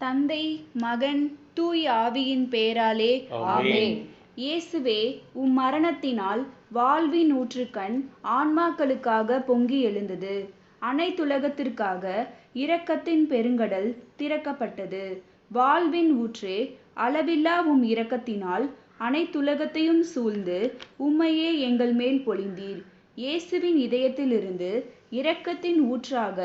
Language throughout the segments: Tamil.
தந்தை, மகன், தூய ஆவியின் பெயராலே ஆமென். இயேசுவே, உம் மரணத்தினால் வாழ்வின் ஊற்றுக்கண் ஆன்மாக்களுக்காக பொங்கி எழுந்தது. அனைத்துலகத்திற்காக இரக்கத்தின் பெருங்கடல் திறக்கப்பட்டது. வாழ்வின் ஊற்றே, அளவில்லா உம் இரக்கத்தினால் அனைத்துலகத்தையும் சூழ்ந்து உம்மையே எங்கள் மேல் பொழிந்தீர். இயேசுவின் இதயத்திலிருந்து இரக்கத்தின் ஊற்றாக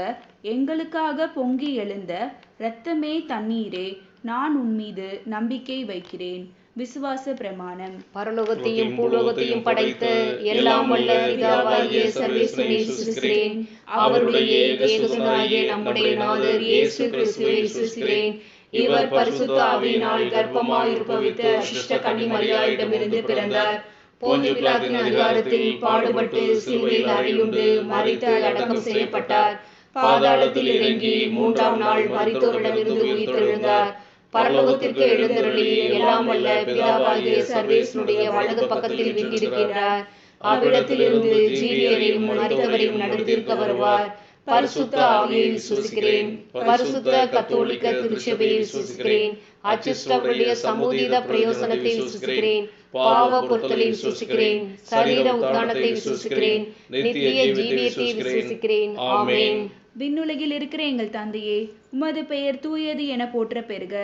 எங்களுக்காக பொங்கி எழுந்த இரத்தமே தண்ணீரே, நான் உம்மீது நம்பிக்கை வைக்கிறேன். விசுவாச பிரமாணம். பரலோகத்தையும் பூலோகத்தையும் படைத்த எல்லாம் வல்ல பிதாவாகிய சர்வேசுவரை விசுவாசிக்கிறேன். அவருடைய ஏகசுதனாகிய நம்முடைய நாதர் இயேசு கிறிஸ்துவை விசுவாசிக்கிறேன். இவர் பரிசுத்த ஆவியினால் கர்ப்பமாய் உற்பவித்த அசிஷ்ட கன்னிமரியாளிடமிருந்து பிறந்தார். போன்திய பிலாத்தின் அதிகாரத்தில் பாடுபட்டு சிலுவையில் அறையுண்டு மரித்து அடக்கம் செய்யப்பட்டார். பாதாளத்தில் இறங்கி மூன்றாம் நாள் மரித்தோரிடமிருந்து உயிர்த்தெழுந்தார். பரலோகத்திற்கு எழுந்தருளி எல்லாம் வல்ல பிதாவாகிய சர்வேசுடைய வலது பக்கத்தில் வீற்றிருக்கின்றார். அவ்விடத்திலிருந்து ஜீவியரையும் மரித்தவரையும் நடத்தியிருக்க வருவார். பரிசுத்த ஆவியை விசுவாசிக்கிறேன். பரிசுத்த கத்தோலிக்க திருச்சபையை விசுவாசிக்கிறேன். அச்சிஷ்டவருடைய சமூதித பிரயோசனத்தை விசுவாசிக்கிறேன். பாவ பொறுத்தலை விசுவாசிக்கிறேன். சரீர உத்தானத்தை விசுவாசிக்கிறேன். நித்திய ஜீவியத்தை விசுவாசிக்கிறேன். ஆமென். விண்ணுலகில் இருக்கிற எங்கள் தந்தையே, உமது பெயர் தூயது என போற்ற பெறுக.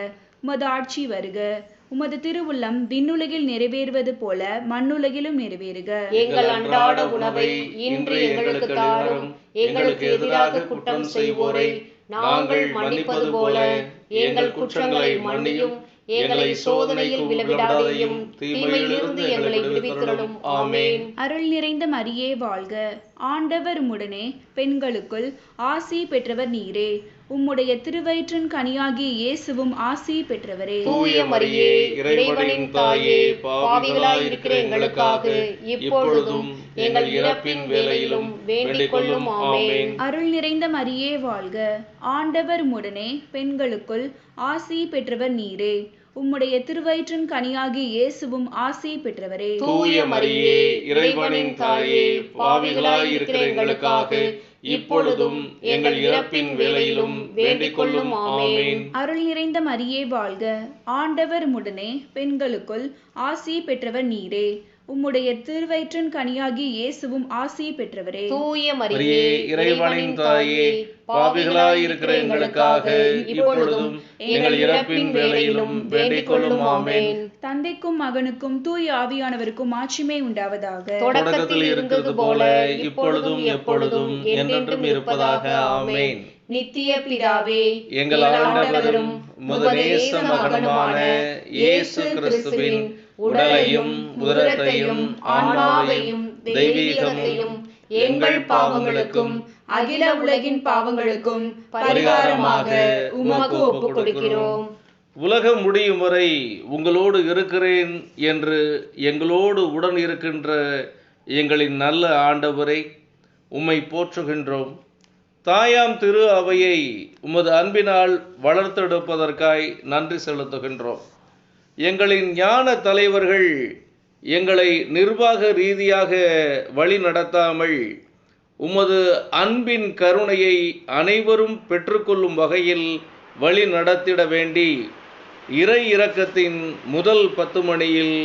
உமது ஆட்சி வருக. உமது திருவுள்ளம் விண்ணுலகில் நிறைவேறுவது போல மண்ணுலகிலும் நிறைவேறுக. எங்கள் அன்றாட உணவை இன்று எங்களுக்கு தாரும். எங்களுக்கு எதிராக குற்றம் செய்வோரை நாங்கள் மன்னிப்பது போல எங்கள் குற்றங்களை மன்னியும். எங்களை சோதனையில் விழவிடாதேயும், தீமையிலிருந்து எங்களை விடுவித்தருளும். ஆமென். அருள் நிறைந்த மரியே வாழ்க. ஆண்டவர் உம்முடனே, பெண்களுக்குள் ஆசி பெற்றவர் நீரே. உம்முடைய திருவயிற்றின் கனியாகிய இயேசுவும் ஆசி பெற்றவரே. தூய மரியே, இறைவனின் தாயே, பாவிகளாய் இருக்கிற எங்களுக்காக இப்பொழுதும் எங்கள் இறப்பின் வேளையிலும் வேண்டிக் கொள்ளும். ஆமென். அருள் நிறைந்த மரியே வாழ்க. ஆண்டவர் உம்முடனே, பெண்களுக்குள் ஆசி பெற்றவர் நீரே. உம்முடைய திருவயிற்றின் கனியாகிய இயேசுவும் ஆசி பெற்றவரே. தூய மரியே, இறைவனின் தாயே, பாவிகளாய் இருக்கிற எங்களுக்காக இப்பொழுதும் எங்கள் இறப்பின் வேளையிலும் வேண்டிக் கொள்ளும். ஆமென். அருள் நிறைந்த மரியே வாழ்க. ஆண்டவர் உம்முடனே, பெண்களுக்குள் ஆசி பெற்றவர் நீரே. உம்முடைய திருவயிற்றின் கனியாகிய இயேசுவும் ஆசி பெற்றவரே. தூய மரியே, இறைவனின் தாயே, பாவிகளாய் இருக்கிற எங்களுக்காக இப்பொழுதும் எங்கள் இறப்பின் வேளையிலும் வேண்டிக் கொள்ளும். ஆமென். தந்தைக்கும் மகனுக்கும் தூய ஆவியானவருக்கும் ஆட்சிமை உண்டாவதாக. தொடக்கத்தில் இருந்தது போல இப்பொழுதும் எப்பொழுதும் என்றென்றும் இருப்பதாக. ஆமென். நித்திய பிதாவே, எங்கள் ஆண்டவரும் உமது நேச மகனுமான இயேசு கிறிஸ்துவின் உடலையும் உதரத்தையும் ஆன்மாவையும் தெய்வீகத்தையும் எங்கள் பாவங்களுக்கும் அகில உலகின் பாவங்களுக்கும் பரிகாரமாக உமக்கு ஒப்புக் கொடுக்கிறோம். உலகம் முடியும் வரை உங்களோடு இருக்கிறேன் என்று எங்களோடு உடன் இருக்கின்ற எங்களின் நல்ல ஆண்டவரை உம்மை போற்றுகின்றோம். தாயாம் திரு அவையை உமது அன்பினால் வளர்த்தெடுப்பதற்காய் நன்றி செலுத்துகின்றோம். எங்களின் ஞான தலைவர்கள் எங்களை நிர்வாக ரீதியாக வழி நடத்தாமல் உமது அன்பின் கருணையை அனைவரும் பெற்றுக்கொள்ளும் வகையில் வழி நடத்திட வேண்டி இறை இரக்கத்தின் முதல் 10 மணியில்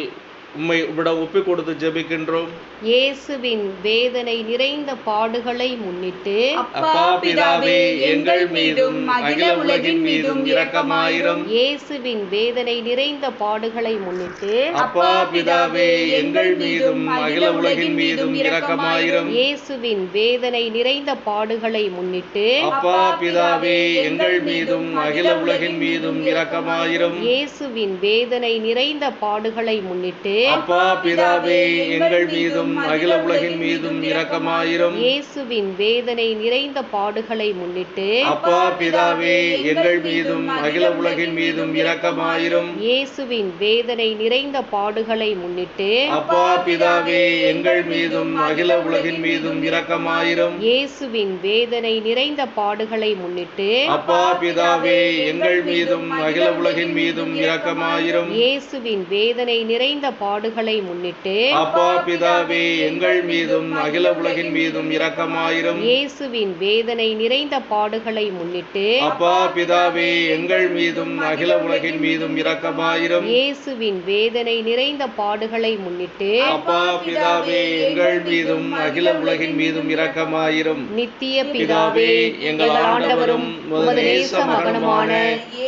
உம்மை விட ஒப்பிக் கொடுத்து ஜெபிக்கின்றோம். இயேசுவின் வேதனை நிறைந்த பாடுகளை முன்னிட்டு, அப்பா பிதாவே, எங்கள் மீதும் அகில உலகின் மீதும் இரக்கமாயிரும். இயேசுவின் வேதனை நிறைந்த பாடுகளை முன்னிட்டு, அப்பா பிதாவே, எங்கள் மீதும் அகில உலகின் மீதும் இரக்கமாயிரும். இயேசுவின் வேதனை நிறைந்த பாடுகளை முன்னிட்டு, அப்பா பிதாவே, எங்கள் மீதும் அகில உலகின் மீதும் இரக்கமாயிரும். இயேசுவின் வேதனை நிறைந்த பாடுகளை முன்னிட்டு, அப்பா பிதாவே, எங்கள் மீதும் அகில உலகின் மீதும் இரக்கமாயிரும். இயேசுவின் வேதனை நிறைந்த பாடுகளை முன்னிட்டு, அப்பா பிதாவே, எங்கள் மீதும் அகில உலகின் மீதும் இரக்கமாயிரும். இயேசுவின் வேதனை நிறைந்த பாடுகளை முன்னிட்டு, அப்பா பிதாவே, எங்கள் மீதும் அகில உலகின் மீதும் இரக்கமாயிரும். இயேசுவின் வேதனை நிறைந்த பாடுகளை முன்னிட்டு, அப்பா பிதாவே, எங்கள் மீதும் அகில உலகின் மீதும் இரக்கமாயிரும். இயேசுவின் வேதனை நிறைந்த பாடுகளை முன்னிட்டு அப்பா பிதாவே எங்கள் மீதும் அகில உலகின் மீதும் இரக்கமாயிரும். இயேசுவின் வேதனை நிறைந்த பாடுகளை முன்னிட்டு அப்பா பிதாவே எங்கள் மீதும் அகில உலகின் மீதும் இரக்கமாயிரும். இயேசுவின் வேதனை நிறைந்த பாடுகளை முன்னிட்டு அப்பா பிதாவே எங்கள் மீதும் அகில உலகின் மீதும் இரக்கமாயிரும். நித்திய பிதாவே எங்கள் ஆண்டவரும் உமது நேச மகனுமான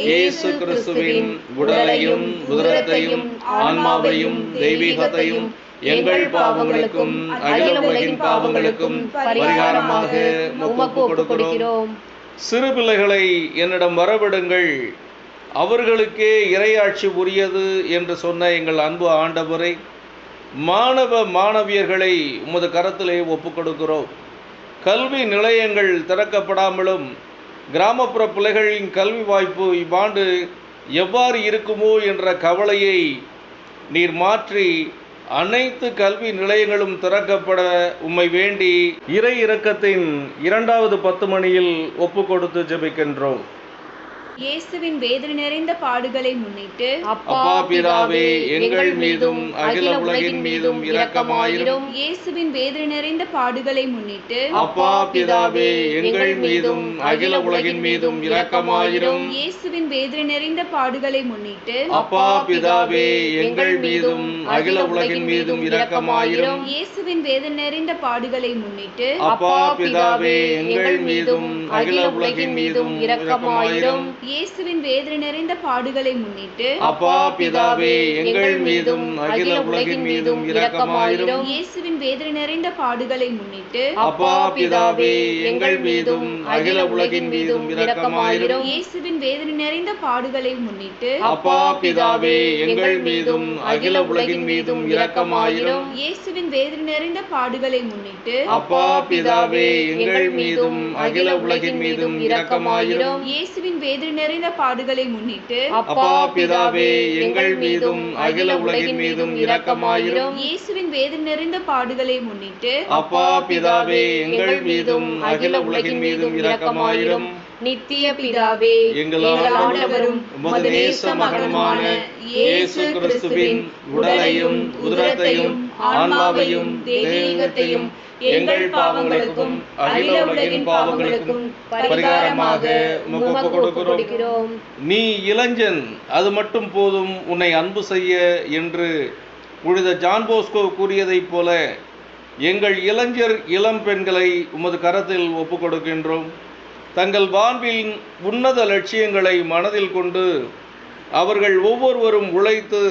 இயேசு கிறிஸ்துவின் உடலையும் உதிரத்தையும் ஆன்மாவையும் தெய்வீகத்தையும் எங்கள் பாவங்களுக்கும் அகில உலகின் பாவங்களுக்கும் பரிகாரமாக உமக்கு கொடுக்கிறோம். சிறு பிள்ளைகளை என்னிடம் வரவிடுங்கள், அவர்களுக்கே இறையாட்சி உரியது என்று சொன்ன எங்கள் அன்பு ஆண்டவரை, மாணவ மாணவியர்களை உமது கரத்திலே ஒப்புக் கொடுக்கிறோம். கல்வி நிலையங்கள் திறக்கப்படாமலும் கிராமப்புற பிள்ளைகளின் கல்வி வாய்ப்பு இவ்வாண்டு எவ்வாறு இருக்குமோ என்ற கவலையை நீர் மாற்றி அனைத்து கல்வி நிலையங்களும் திறக்கப்பட உம்மை வேண்டி இறை இரக்கத்தின் 2வது 10 மணியில் ஒப்பு கொடுத்து ஜெபிக்கின்றோம். இயேசுவின் வேதனை நிறைந்த பாடுகளை முன்னிட்டு அப்பா பிதாவே எங்கள் மீதும் அகில உலகின் மீதும் இரக்கமாயிரும். இயேசுவின் வேதனை நிறைந்த பாடுகளை முன்னிட்டு அப்பா பிதாவே எங்கள் மீதும் அகில உலகின் மீதும் இரக்கமாயிரும். இயேசுவின் வேதனை நிறைந்த பாடுகளை முன்னிட்டு அப்பா பிதாவே எங்கள் மீதும் அகில உலகின் மீதும் இரக்கமாயிரும். இயேசுவின் வேதனை நிறைந்த பாடுகளை முன்னிட்டு அப்பா பிதாவே எங்கள் மீதும் அகில உலகின் மீதும் இரக்கமாயிரும். இயேசுவின் வேதனை நிறைந்த பாடுகளை முன்னிட்டு அப்பா பிதாவே எங்கள் மீதும் அகில உலகின் மீதும் இரக்கமாயிரும். இயேசுவின் வேதனை நிறைந்த பாடுகளை முன்னிட்டு அப்பா பிதாவே எங்கள் மீதும் அகில உலகின் மீதும் இரக்கமாயிரும். இயேசுவின் வேதனை நிறைந்த பாடுகளை முன்னிட்டு அப்பா பிதாவே எங்கள் மீதும் அகில உலகின் மீதும் இரக்கமாயிரும். இயேசுவின் வேதனை நிறைந்த பாடுகளை முன்னிட்டு அப்பா பிதாவே எங்கள் மீதும் அகில உலகின் மீதும் இரக்கமாயிரும். இயேசுவின் வேதனை நிறைந்த பாடுகளை முன்னிட்டு அப்பா பிதாவே எங்கள் மீதும் அகில உலகின் மீதும் இரக்கமாயிரும். இயேசுவின் வேதனை நிறைந்த பாடுகளை முன்னிட்டு அப்பா பிதாவே எங்கள் மீதும் அகில உலகின் மீதும் இரக்கமாயிரும். நித்திய பிதாவே எங்கள் ஆண்டவரும் உமது நேச மகனுமான இயேசு கிறிஸ்துவின் உடலையும் உதிரத்தையும் ஆன்மாவையும் தெய்வீகத்தையும் எங்கள் பாவங்களுக்கும் அகில உலகின் பாவங்களுக்கும் பரிகாரமாக உமக்கு கொடுக்கிறோம். நீ இளைஞன், அது மட்டும் போதும் உன்னை அன்பு செய்ய என்று புனித ஜான் போஸ்கோ கூறியதைப் போல எங்கள் இளைஞர் இளம் பெண்களை உமது கரத்தில் ஒப்புக் கொடுக்கின்றோம். தங்கள் வாழ்வின் உன்னத லட்சியங்களை மனதில் கொண்டு அவர்கள் ஒவ்வொருவரும் உழைத்து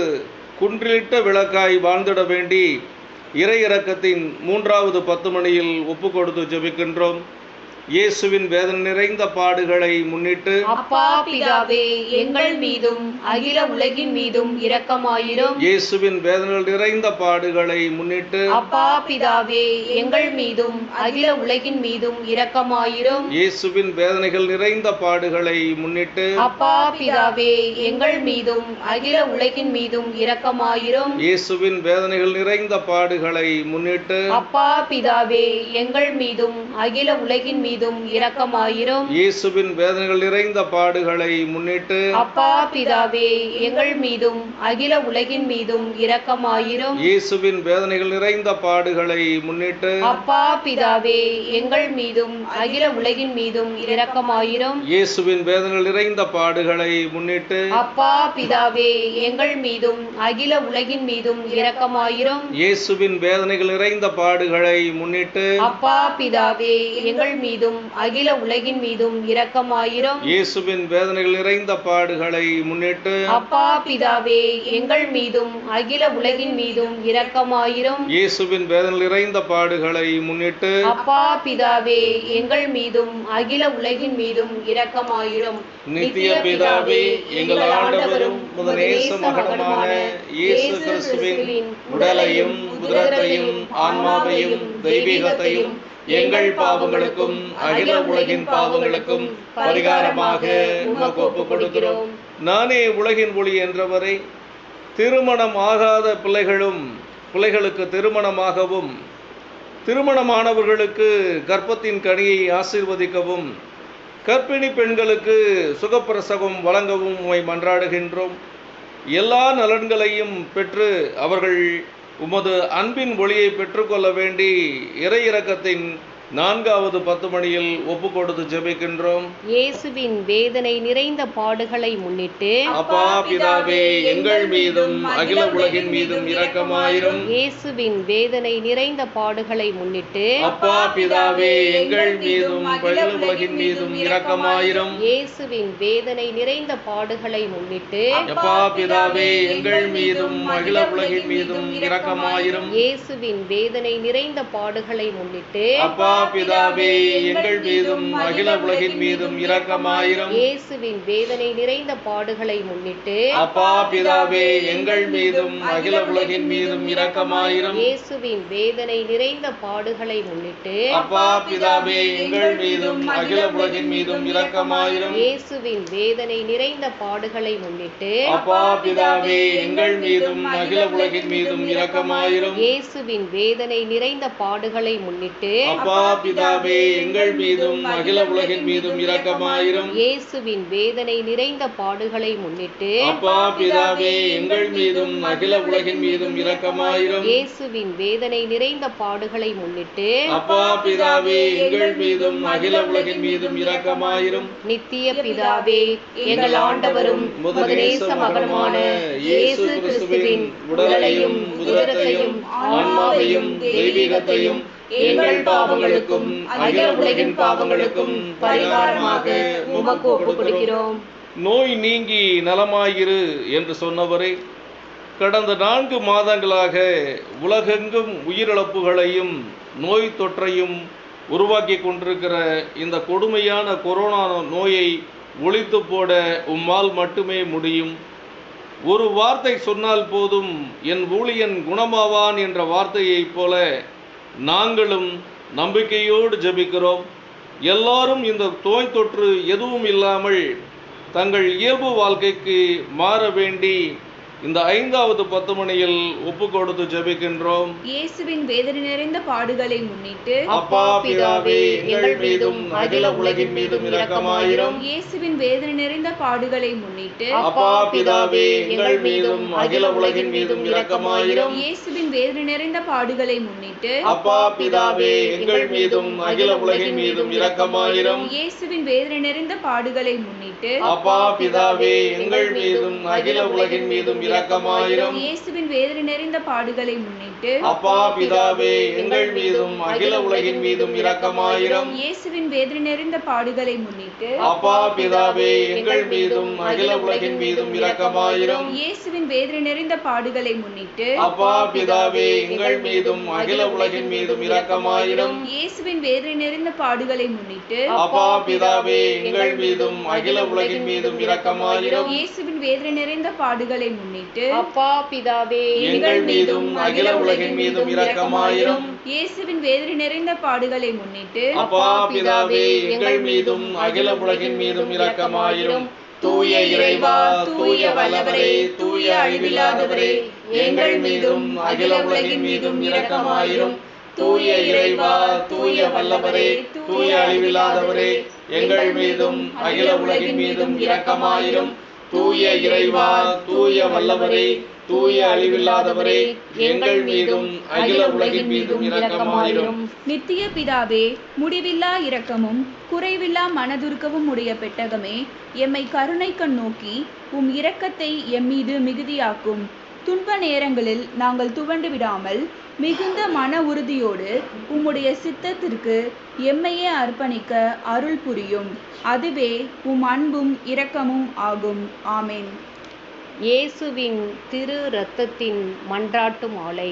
குன்றிலிட்ட விளக்காய் வாழ்ந்திட வேண்டி இறை இரக்கத்தின் 3வது 10 மணியில் ஒப்பு கொடுத்து ஜெபிக்கின்றோம். இயேசுவின் வேதனை நிறைந்த பாடுகளை முன்னிட்டு அப்பா பிதாவே எங்கள் மீதும் அகில உலகின் மீதும் இரக்கமாயிரும். இயேசுவின் வேதனை நிறைந்த பாடுகளை முன்னிட்டு அப்பா பிதாவே எங்கள் மீதும் அகில உலகின் மீதும் இரக்கமாயிரும். இயேசுவின் வேதனைகள் நிறைந்த பாடுகளை முன்னிட்டு அப்பா பிதாவே எங்கள் மீதும் அகில உலகின் மீதும் இரக்கமாயிரும். இயேசுவின் வேதனைகள் நிறைந்த பாடுகளை முன்னிட்டு அப்பா பிதாவே எங்கள் மீதும் அகில உலகின் மீதும் இரக்கமாயிரும். இயேசுவின் வேதனைகள் நிறைந்த பாடுகளை முன்னிட்டு அப்பா பிதாவே எங்கள் மீதும் அகில உலகின் மீதும் இரக்கமாயிரும். இயேசுவின் வேதனைகள் நிறைந்த பாடுகளை முன்னிட்டு அப்பா பிதாவே எங்கள் மீதும் அகில உலகின் மீதும் இரக்கமாயிரும். இயேசுவின் வேதனைகள் நிறைந்த பாடுகளை முன்னிட்டு அப்பா பிதாவே எங்கள் மீதும் அகில உலகின் மீதும் இரக்கமாயிரும். இயேசுவின் வேதனைகள் நிறைந்த பாடுகளை முன்னிட்டு அப்பா பிதாவே எங்கள் மீதும் அகில உலகின் மீதும் இரக்கமாயிரும். இயேசுவின் வேதனைகள் நிறைந்த பாடுகளை முன்னிட்டு அப்பா பிதாவே எங்கள் மீதும் அகில உலகின் மீதும் இரக்கமாயிரும். இயேசுவின் வேதனைகள் நிறைந்த பாடுகளை முன்னிட்டு அப்பா பிதாவே எங்கள் மீதும் அகில உலகின் மீதும் இரக்கமாயிரும். நித்திய பிதாவே எங்கள் ஆண்டவரும் உமது நேச மகனுமான இயேசு கிறிஸ்துவின் உடலையும் உதிரத்தையும் ஆன்மாவையும் தெய்வீகத்தையும் எங்கள் பாவங்களுக்கும் அகில உலகின் பாவங்களுக்கும் பரிகாரமாக உமக்கு ஒப்புக் கொடுக்கிறோம். நானே உலகின் ஒளி என்றவரை திருமணம் ஆகாத பிள்ளைகளுக்கு திருமணமாகவும் திருமணமானவர்களுக்கு கர்ப்பத்தின் கனியை ஆசீர்வதிக்கவும் கர்ப்பிணி பெண்களுக்கு சுகப்பிரசவம் வழங்கவும் உம்மை மன்றாடுகின்றோம். எல்லா நலன்களையும் பெற்று அவர்கள் உமது அன்பின் ஒளியை பெற்றுக்கொள்ள வேண்டி இறை இரக்கத்தின் 4வது 10 மணியில் ஒப்பு கொடுத்து ஜெபிக்கின்றோம். இயேசுவின் வேதனை நிறைந்த பாடுகளை முன்னிட்டு அப்பா பிதாவே எங்கள் மீதும் அகில உலகின் மீதும் இரக்கமாயிரும். இயேசுவின் வேதனை நிறைந்த பாடுகளை முன்னிட்டு அப்பா பிதாவே எங்கள் மீதும் அகில உலகின் மீதும் இரக்கமாயிரும். இயேசுவின் வேதனை நிறைந்த பாடுகளை முன்னிட்டு அப்பா பிதாவே எங்கள் மீதும் அகில உலகின் மீதும் இரக்கமாயிரும். இயேசுவின் வேதனை நிறைந்த பாடுகளை முன்னிட்டு அப்பா பிதாவே எங்கள் மீதும் அகில உலகின் மீதும் இரக்கமாயிரும். இயேசுவின் வேதனை நிறைந்த பாடுகளை முன்னிட்டு அப்பா பிதாவே எங்கள் மீதும் அகில உலகின் மீதும் இரக்கமாயிரும். இயேசுவின் வேதனை நிறைந்த பாடுகளை முன்னிட்டு அப்பா பிதாவே எங்கள் மீதும் அகில உலகின் மீதும் இரக்கமாயிரும். இயேசுவின் வேதனை நிறைந்த பாடுகளை முன்னிட்டு அப்பா பிதாவே எங்கள் மீதும் அகில உலகின் மீதும் இரக்கமாயிரும். இயேசுவின் வேதனை நிறைந்த பாடுகளை முன்னிட்டு அப்பா பிதாவே எங்கள் மீதும் அகில உலகின் மீதும் இரக்கமாயிரும். இயேசுவின் வேதனை நிறைந்த பாடுகளை முன்னிட்டு அப்பா பிதாவே எங்கள் மீதும் அகில உலகின் மீதும் இரக்கமாயிரும். இயேசுவின் வேதனை நிறைந்த பாடுகளை முன்னிட்டு அப்பா பிதாவே எங்கள் மீதும் அகில உலகின் மீதும் இரக்கமாயிரும். நித்திய பிதாவே, எங்கள் ஆண்டவரும் உமது நேச மகனுமான இயேசு கிறிஸ்துவின் உடலையும் உதிரத்தையும் ஆன்மாவையும் தெய்வீகத்தையும் எங்கள் பாவங்களுக்கும் அகில உலகின் பாவங்களுக்கும் பரிகாரமாக உமக்கு ஒப்புக் கொடுக்கிறோம். நோய் நீங்கி நலமாயிரு என்று சொன்னவரே, கடந்த 4 மாதங்களாக உலகெங்கும் உயிரிழப்புகளையும் நோய் தொற்றையும் உருவாக்கி கொண்டிருக்கிற இந்த கொடுமையான கொரோனா நோயை ஒழித்து போட உம்மால் மட்டுமே முடியும். ஒரு வார்த்தை சொன்னால் போதும் என் ஊழியன் குணமாவான் என்ற வார்த்தையைப் போல நாங்களும் நம்பிக்கையோடு ஜெபிக்கிறோம். எல்லாரும் இந்த நோய் தொற்று எதுவும் இல்லாமல் தங்கள் இயல்பு வாழ்க்கைக்கு மாற வேண்டி இந்த 5வது 10 மணியில் ஒப்பு கொடுத்து ஜெபிக்கின்றோம். இயேசுவின் வேதனை நிறைந்த பாடுகளை முன்னிட்டு அப்பா பிதாவே எங்கள் மீதும் அகில உலகின் மீதும் இரக்கமாயிரும். இயேசுவின் வேதனை நிறைந்த பாடுகளை முன்னிட்டு அப்பா பிதாவே எங்கள் மீதும் அகில உலகின் மீதும் இரக்கமாயிரும். இயேசுவின் வேதனை நிறைந்த பாடுகளை முன்னிட்டு அப்பா பிதாவே எங்கள் மீதும் அகில உலகின் மீதும் இரக்கமாயிரும். இயேசுவின் வேதனை நிறைந்த பாடுகளை முன்னிட்டு அப்பா பிதாவே எங்கள் மீதும் அகில உலகின் மீதும் இரக்கமாயிரும். இயேசுவின் வேதனை நிறைந்த பாடுகளை முன்னிட்டு அப்பா பிதாவே எங்கள் மீதும் அகில உலகின் மீதும் இரக்கமாயிரும். இயேசுவின் வேதனை நிறைந்த பாடுகளை முன்னிட்டு அப்பா பிதாவே எங்கள் மீதும் அகில உலகின் மீதும் இரக்கமாயிரும். இயேசுவின் வேதனை நிறைந்த பாடுகளை முன்னிட்டு அப்பா பிதாவே எங்கள் மீதும் அகில உலகின் மீதும் இரக்கமாயிரும். இயேசுவின் வேதனை நிறைந்த பாடுகளை முன்னிட்டு அப்பா பிதாவே எங்கள் மீதும் அகில உலகின் மீதும் இரக்கமாயிரும். இயேசுவின் வேதனை நிறைந்த பாடுகளை முன்னிட்டு அப்பா பிதாவே எங்கள் மீதும் அகில உலகின் மீதும் இரக்கமாயிரும். இயேசுவின் வேதனை நிறைந்த பாடுகளை முன்னிட்டு அப்பா பிதாவே எங்கள் மீதும் அகில உலகின் மீதும் இரக்கமாயிரும். தூய இறைவா, தூய வல்லவரே, தூய அழிவில்லாதவரே, எங்கள் மீதும் அகில உலகின் மீதும் இரக்கமாயிரும். தூய இறைவா, தூய வல்லவரே, தூய அழிவில்லாதவரே, எங்கள் மீதும் அகில உலகின் மீதும் இரக்கமாயிரும். தூய இறைவா, தூய வல்லவரே, தூய அழிவில்லாதவரே, எங்கள் மீதும் அகில உலகின் மீதும் இரக்கமாயிரும். நித்திய பிதாவே, முடிவில்லா இரக்கமும் குறைவில்லா மனதுருக்கமும் உடைய பெட்டகமே, எம்மை கருணை கண் நோக்கி உம் இரக்கத்தை எம்மீது மிகுதியாக்கும். துன்ப நேரங்களில் நாங்கள் துவண்டு விடாமல் மிகுந்த மன உறுதியோடு உம்முடைய சித்தத்திற்கு எம்மையே அர்ப்பணிக்க அருள் புரியும். அதுவே உம் அன்பும் இரக்கமும் ஆகும். ஆமென். இயேசுவின் திரு இரத்தத்தின் மன்றாட்டு மாலை.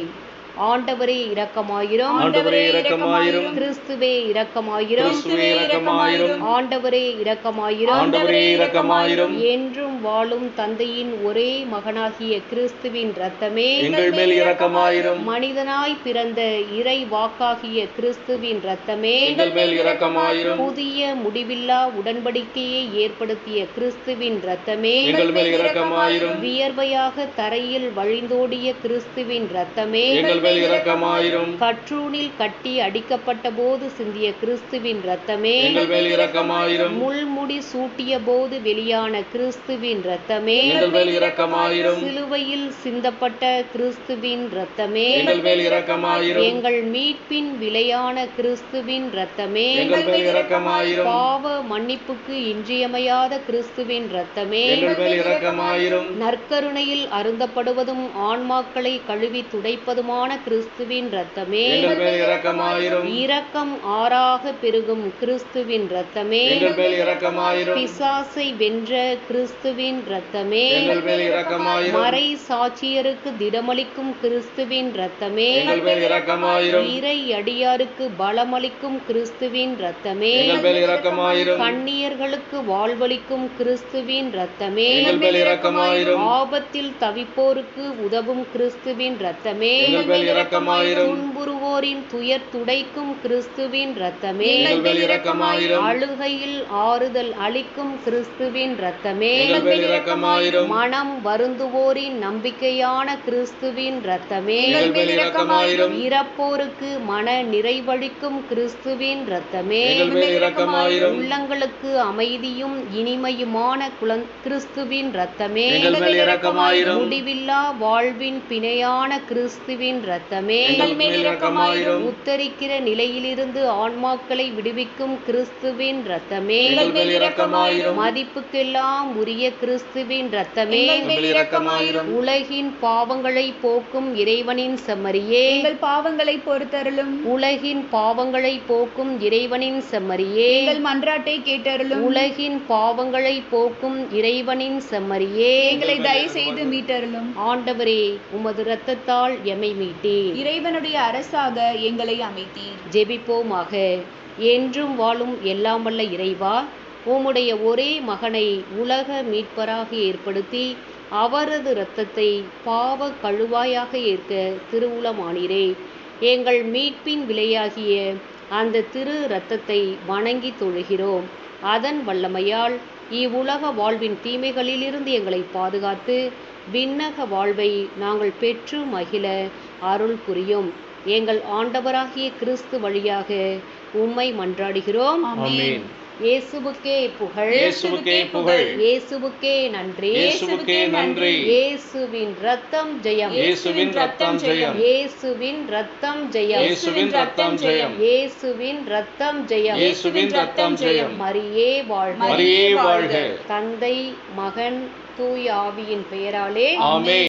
ஆண்டவரே இரக்கமாயிரும். ஆண்டவரே இரக்கமாயிரும். கிறிஸ்துவே இரக்கமாயிரும். கிறிஸ்துவே இரக்கமாயிரும். ஆண்டவரே இரக்கமாயிரும். ஆண்டவரே இரக்கமாயிரும். என்றும் வாழும் தந்தையின் ஒரே மகனாகிய கிறிஸ்துவின் இரத்தமே எங்கள் மேல் இரக்கமாயிரும். மனிதனாய் பிறந்த இறை வாக்காகிய கிறிஸ்துவின் இரத்தமே எங்கள் மேல் இரக்கமாயிரும். புதிய முடிவில்லா உடன்படிக்கையை ஏற்படுத்திய கிறிஸ்துவின் இரத்தமே எங்கள் மேல் இரக்கமாயிரும். வியர்வையாக தரையில் வழிந்தோடிய கிறிஸ்துவின் இரத்தமே எங்கள் மேல் இரக்கமாயிரும். கற்றூனில் கட்டி அடிக்கப்பட்ட போது சிந்திய கிறிஸ்துவின் இரத்தமே, எங்கள் மேல் இரக்கமாயிரும். முள்முடி சூட்டிய போது வெளியான கிறிஸ்துவின் இரத்தமே, எங்கள் மேல் இரக்கமாயிரும். சிலுவையில் சிந்தப்பட்ட கிறிஸ்துவின் இரத்தமே, எங்கள் மேல் இரக்கமாயிரும். எங்கள் மீட்பின் விலையான கிறிஸ்துவின் இரத்தமே, எங்கள் மேல் இரக்கமாயிரும். பாவ மன்னிப்புக்கு இன்றியமையாத கிறிஸ்துவின் இரத்தமே, எங்கள் மேல் இரக்கமாயிரும். நற்கருணையில் அருந்தப்படுவதும் ஆன்மாக்களை கழுவி துடைப்பதுமான கிறிஸ்துவின் இரத்தமே, எங்கள் மேல் இரக்கமாயிரும். இரக்கம் ஆறாக பெருகும் கிறிஸ்துவின் இரத்தமே, எங்கள் மேல் இரக்கமாயிரும். பிசாசை வென்ற கிறிஸ்துவின் இரத்தமே, எங்கள் மேல் இரக்கமாயிரும். மறை சாட்சியருக்கு திடமளிக்கும் கிறிஸ்துவின் இரத்தமே, எங்கள் மேல் இரக்கமாயிரும். இறை அடியாருக்கு பலமளிக்கும் கிறிஸ்துவின் இரத்தமே, எங்கள் மேல் இரக்கமாயிரும். கண்ணியர்களுக்கு வாழ்வளிக்கும் கிறிஸ்துவின் இரத்தமே, எங்கள் மேல் இரக்கமாயிரும். ஆபத்தில் தவிப்போருக்கு உதவும் கிறிஸ்துவின் இரத்தமே, எங்கள் மேல் இரக்கமாயிரும். துன்புறுவோரின் துயர் துடைக்கும் கிறிஸ்துவின் இரத்தமே, எங்கள் மேல் இரக்கமாயிரும். அழுகையில் ஆறுதல் அளிக்கும் கிறிஸ்துவின் இரத்தமே, எங்கள் மேல் இரக்கமாயிரும். மனம் வருந்துவோரின் நம்பிக்கையான கிறிஸ்துவின் இரத்தமே, எங்கள் மேல் இரக்கமாயிரும். இறப்போருக்கு மன நிறைவளிக்கும் கிறிஸ்துவின் இரத்தமே, எங்கள் மேல் இரக்கமாயிரும். உள்ளங்களுக்கு அமைதியும் இனிமையுமான கிறிஸ்துவின் இரத்தமே, எங்கள் மேல் இரக்கமாயிரும். முடிவில்லா வாழ்வின் பிணையான கிறிஸ்துவின் இரத்தமே, எங்கள் மேல் இரக்கமாயிரும். உத்தரிக்கிற நிலையிலிருந்து ஆன்மாக்களை விடுவிக்கும் கிறிஸ்துவின் இரத்தமே, எங்கள் மேல் இரக்கமாயிரும். மதிப்புக்கெல்லாம் உரிய கிறிஸ்துவின் இரத்தமே, எங்கள் மேல் இரக்கமாயிரும். உலகின் பாவங்களை போக்கும் இறைவனின் செம்மறியே, எங்கள் பாவங்களை பொறுத்தருளும். உலகின் பாவங்களை போக்கும் இறைவனின் செம்மறியே, எங்கள் மன்றாட்டை கேட்டருளும். உலகின் பாவங்களை போக்கும் இறைவனின் செம்மறியே, எங்களை தயவு செய்து மீட்டருளும். ஆண்டவரே, உமது இரத்தத்தால் எமை மீட்டீர். இறைவனுடைய அரசாக எங்களை அமைத்தீர். ஜெபிப்போமாக. என்றும் வாழும் எல்லாம் வல்ல இறைவா, உம்முடைய ஒரே மகனை உலக மீட்பராக ஏற்படுத்தி அவரது இரத்தத்தை பாவ கழுவாயாக ஏற்க திருவுளமானீரே. எங்கள் மீட்பின் விலையாகிய அந்த திரு இரத்தத்தை வணங்கி தொழுகிறோம். அதன் வல்லமையால் இவ்வுலக வாழ்வின் தீமைகளிலிருந்து எங்களை பாதுகாத்து விண்ணக வாழ்வை நாங்கள் பெற்று மகிழ அருள் புரியும். எங்கள் ஆண்டவராகிய கிறிஸ்து வழியாக உம்மை மன்றாடுகிறோம். ஆமென். இயேசுவுக்கே புகழ், இயேசுவுக்கே புகழ். இயேசுவுக்கே நன்றி, இயேசுவுக்கே நன்றி. இயேசுவின் இரத்தம் ஜெயம், இயேசுவின் இரத்தம் ஜெயம். இயேசுவின் இரத்தம் ஜெயம், இயேசுவின் இரத்தம் ஜெயம். இயேசுவின் இரத்தம் ஜெயம். இயேசுவின் இரத்தம் ஜெயம். மரியே வாழ்க. மரியே வாழ்க. தந்தை, மகன், தூய ஆவியின் பெயராலே ஆமென்.